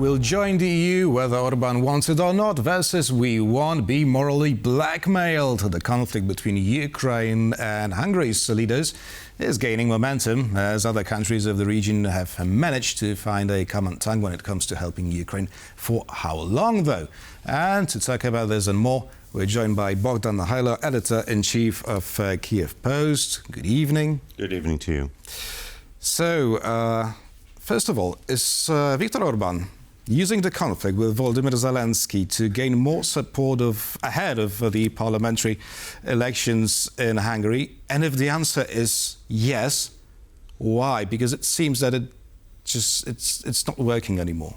will join the EU whether Orbán wants it or not versus we won't be morally blackmailed. The conflict between Ukraine and Hungary's leaders is gaining momentum as other countries of the region have managed to find a common tongue when it comes to helping Ukraine. For how long, though? And to talk about this and more, we're joined by Bohdan Nahaylo, Editor-in-Chief of Kyiv Post. Good evening. Good evening to you. So, first of all, is Viktor Orbán using the conflict with Volodymyr Zelensky to gain more support ahead of the parliamentary elections in Hungary? And if the answer is yes, why? Because it seems that it's not working anymore.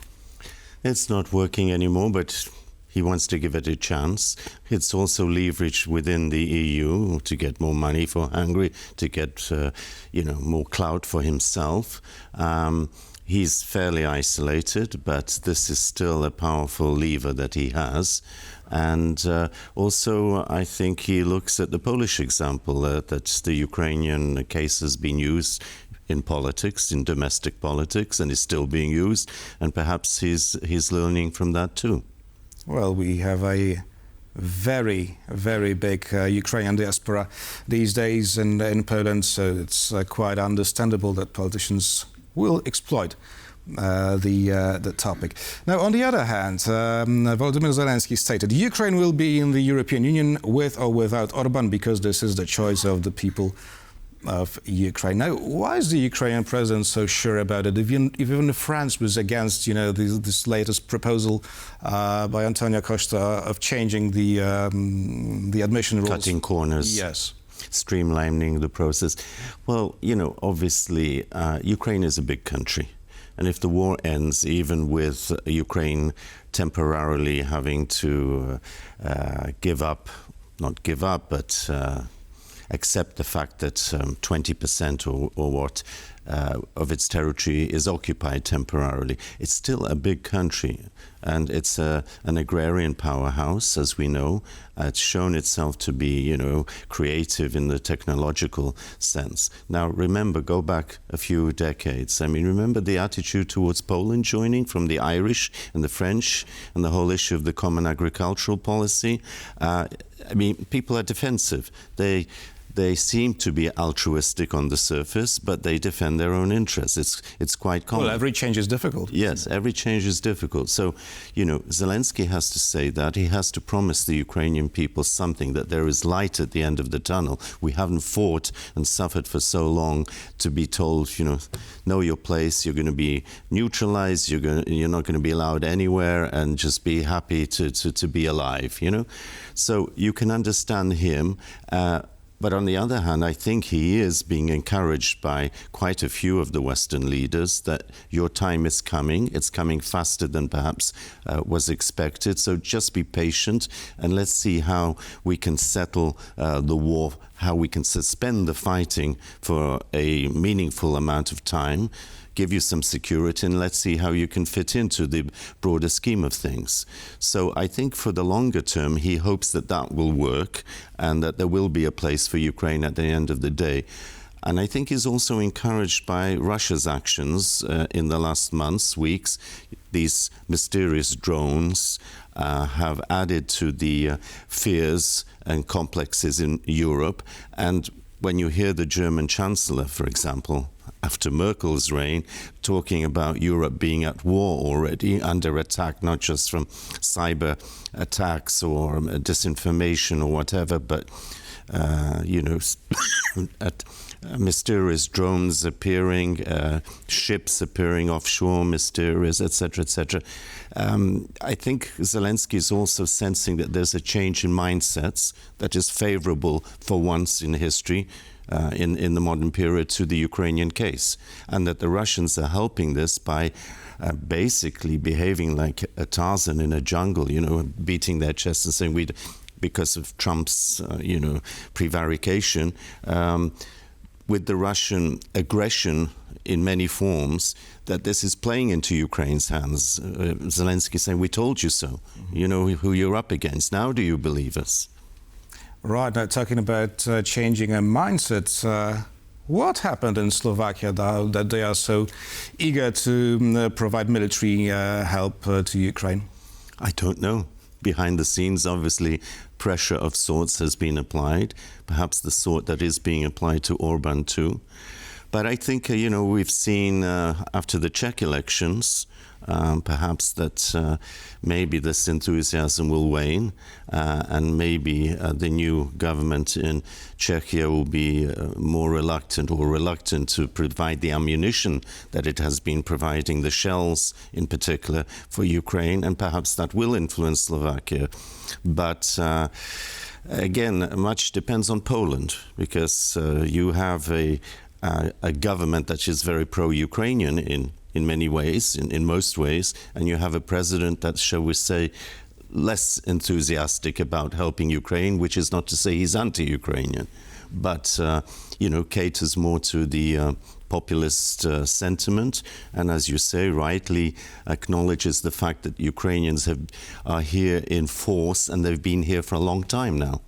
It's not working anymore, but he wants to give it a chance. It's also leverage within the EU to get more money for Hungary, to get more clout for himself. He's fairly isolated, but this is still a powerful lever that he has. And also, I think he looks at the Polish example, that the Ukrainian case has been used in politics, in domestic politics, and is still being used. And perhaps he's learning from that too. Well, we have a very, very big Ukrainian diaspora these days in Poland, so it's quite understandable that politicians will exploit the topic. Now, on the other hand, Volodymyr Zelensky stated Ukraine will be in the European Union with or without Orbán because this is the choice of the people of Ukraine. Now, why is the Ukrainian president so sure about it? If even France was against, this latest proposal by Antonio Costa of changing the admission rules. Cutting corners. Yes. Streamlining the process. Well, obviously, Ukraine is a big country. And if the war ends, even with Ukraine temporarily having to not give up, but accept the fact that 20% or what of its territory is occupied temporarily. It's still a big country, and it's an agrarian powerhouse, as we know. It's shown itself to be, creative in the technological sense. Now, remember, go back a few decades. I mean, remember the attitude towards Poland joining from the Irish and the French and the whole issue of the common agricultural policy. People are defensive. They seem to be altruistic on the surface, but they defend their own interests. It's quite common. Well, every change is difficult. Yes, every change is difficult. So, Zelensky has to say that. He has to promise the Ukrainian people something, that there is light at the end of the tunnel. We haven't fought and suffered for so long to be told, know your place, you're going to be neutralized, you're not going to be allowed anywhere, and just be happy to be alive, So you can understand him. But on the other hand, I think he is being encouraged by quite a few of the Western leaders that your time is coming. It's coming faster than perhaps was expected. So just be patient and let's see how we can settle the war, how we can suspend the fighting for a meaningful amount of time, give you some security, and let's see how you can fit into the broader scheme of things. So I think for the longer term, he hopes that will work and that there will be a place for Ukraine at the end of the day. And I think he's also encouraged by Russia's actions in the last months, weeks. These mysterious drones have added to the fears and complexes in Europe. And when you hear the German Chancellor, for example, after Merkel's reign, talking about Europe being at war already, under attack, not just from cyber attacks or disinformation or whatever, but, mysterious drones appearing, ships appearing offshore, mysterious, etc., etc. I think Zelensky is also sensing that there's a change in mindsets that is favorable for once in history, in the modern period, to the Ukrainian case, and that the Russians are helping this by basically behaving like a Tarzan in a jungle, beating their chests and saying because of Trump's, prevarication, with the Russian aggression in many forms, that this is playing into Ukraine's hands. Zelensky saying, we told you so. You know who you're up against. Now do you believe us? Right, now talking about changing a mindset, What happened in Slovakia that they are so eager to provide military help to Ukraine? I don't know. Behind the scenes, obviously, pressure of sorts has been applied, perhaps the sort that is being applied to Orbán too. But I think, we've seen after the Czech elections, perhaps that maybe this enthusiasm will wane, and maybe the new government in Czechia will be more reluctant to provide the ammunition that it has been providing, the shells in particular, for Ukraine, and perhaps that will influence Slovakia. But again, much depends on Poland, because you have a government that is very pro-Ukrainian in many ways, in most ways, and you have a president that, shall we say, less enthusiastic about helping Ukraine, which is not to say he's anti-Ukrainian, but, caters more to the populist sentiment, and as you say, rightly acknowledges the fact that Ukrainians are here in force, and they've been here for a long time now.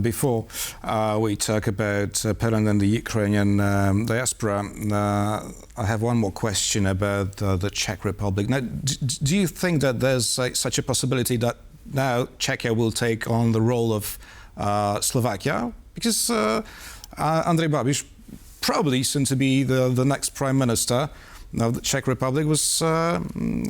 Before we talk about Poland and the Ukrainian diaspora, I have one more question about the Czech Republic. Now, do you think that there's such a possibility that now Czechia will take on the role of Slovakia? Because Andrej Babiš, probably soon to be the next Prime Minister of the Czech Republic, was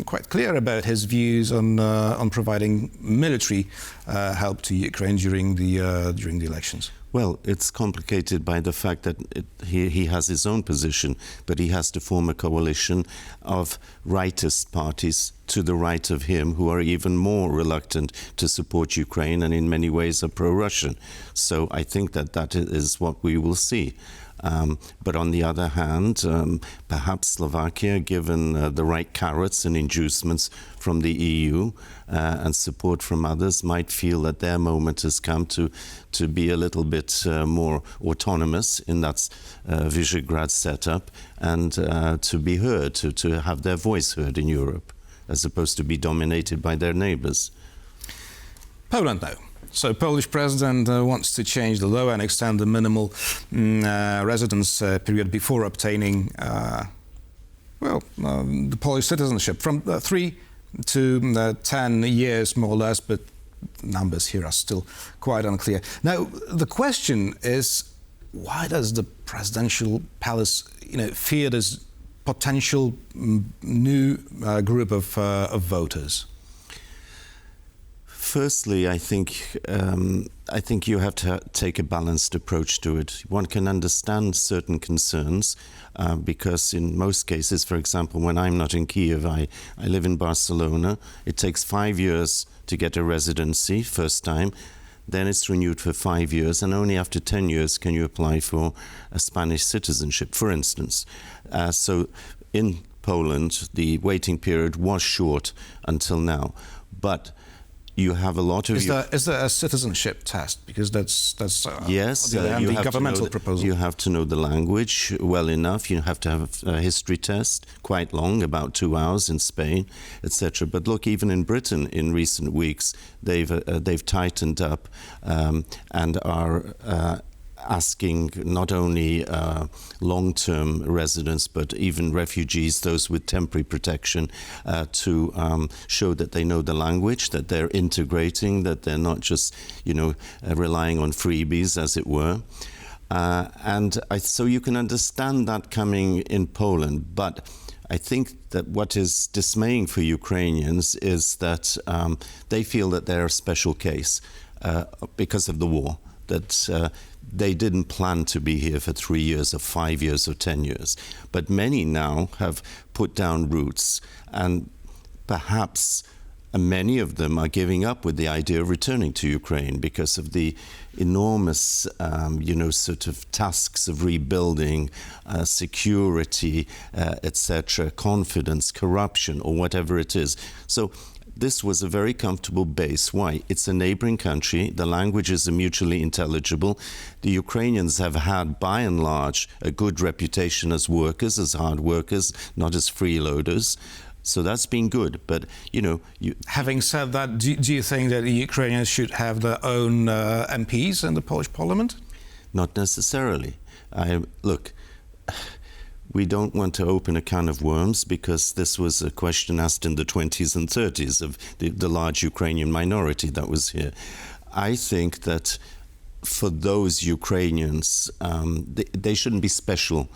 quite clear about his views on providing military help to Ukraine during the elections. Well, it's complicated by the fact that he has his own position, but he has to form a coalition of rightist parties to the right of him who are even more reluctant to support Ukraine and in many ways are pro-Russian. So I think that is what we will see. But on the other hand, perhaps Slovakia, given the right carrots and inducements from the EU and support from others, might feel that their moment has come to be a little bit more autonomous in that Visegrad setup and to be heard, to have their voice heard in Europe, as opposed to be dominated by their neighbours. Poland now. So Polish president wants to change the law and extend the minimal residence period before obtaining the Polish citizenship from 3 to 10 years, more or less, but numbers here are still quite unclear. Now, the question is, why does the presidential palace fear this potential new group of voters? Firstly, I think you have to take a balanced approach to it. One can understand certain concerns because in most cases, for example, when I'm not in Kyiv, I live in Barcelona. It takes 5 years to get a residency, first time. Then it's renewed for 5 years, and only after 10 years can you apply for a Spanish citizenship, for instance. So in Poland, the waiting period was short until now. But you have a lot of... Is there a citizenship test? Because that's yes, the governmental proposal. You have to know the language well enough. You have to have a history test, quite long, about 2 hours in Spain, etc. But look, even in Britain, in recent weeks, they've tightened up and are asking not only long-term residents but even refugees, those with temporary protection, to show that they know the language, that they're integrating, that they're not just, relying on freebies, as it were. So you can understand that coming in Poland, but I think that what is dismaying for Ukrainians is that they feel that they're a special case because of the war, that they didn't plan to be here for 3 years or 5 years or 10 years. But many now have put down roots, and perhaps many of them are giving up with the idea of returning to Ukraine because of the enormous, sort of tasks of rebuilding, security, etc., confidence, corruption, or whatever it is. So this was a very comfortable base. Why? It's a neighboring country. The languages are mutually intelligible. The Ukrainians have had, by and large, a good reputation as workers, as hard workers, not as freeloaders. So that's been good. But, Having said that, do you think that the Ukrainians should have their own MPs in the Polish parliament? Not necessarily. Look, we don't want to open a can of worms, because this was a question asked in the 20s and 30s of the large Ukrainian minority that was here. I think that for those Ukrainians, they shouldn't be special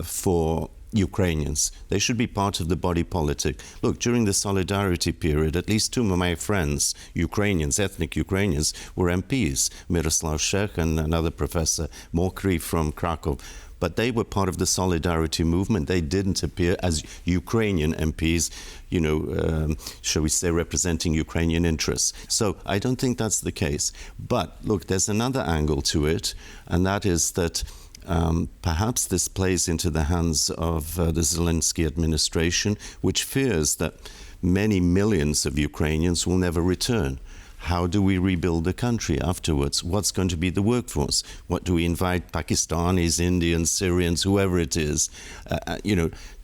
for Ukrainians. They should be part of the body politic. Look, during the Solidarity period, at least two of my friends, Ukrainians, ethnic Ukrainians, were MPs, Miroslav Shekh and another professor, Mokry from Krakow. But they were part of the Solidarity movement. They didn't appear as Ukrainian MPs, shall we say, representing Ukrainian interests. So I don't think that's the case. But look, there's another angle to it, and that is that perhaps this plays into the hands of the Zelensky administration, which fears that many millions of Ukrainians will never return. How do we rebuild the country afterwards? What's going to be the workforce? What do we invite Pakistanis, Indians, Syrians, whoever it is?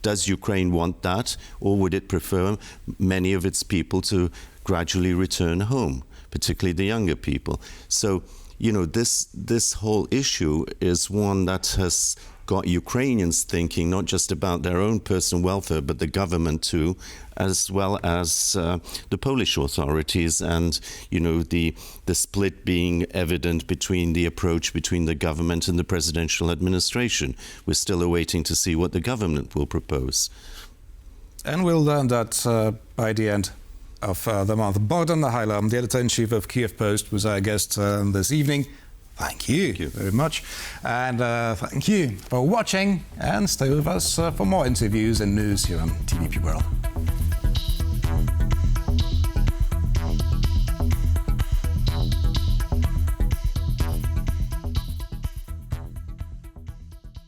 Does Ukraine want that, or would it prefer many of its people to gradually return home, particularly the younger people? So, this whole issue is one that has got Ukrainians thinking not just about their own personal welfare, but the government too, as well as the Polish authorities, and the split being evident between the approach between the government and the presidential administration. We're still awaiting to see what the government will propose. And we'll learn that by the end of the month. Bohdan Nahaylo, the editor-in-chief of Kyiv Post, was our guest this evening. Thank you very much. And thank you for watching, and stay with us for more interviews and news here on TVP World.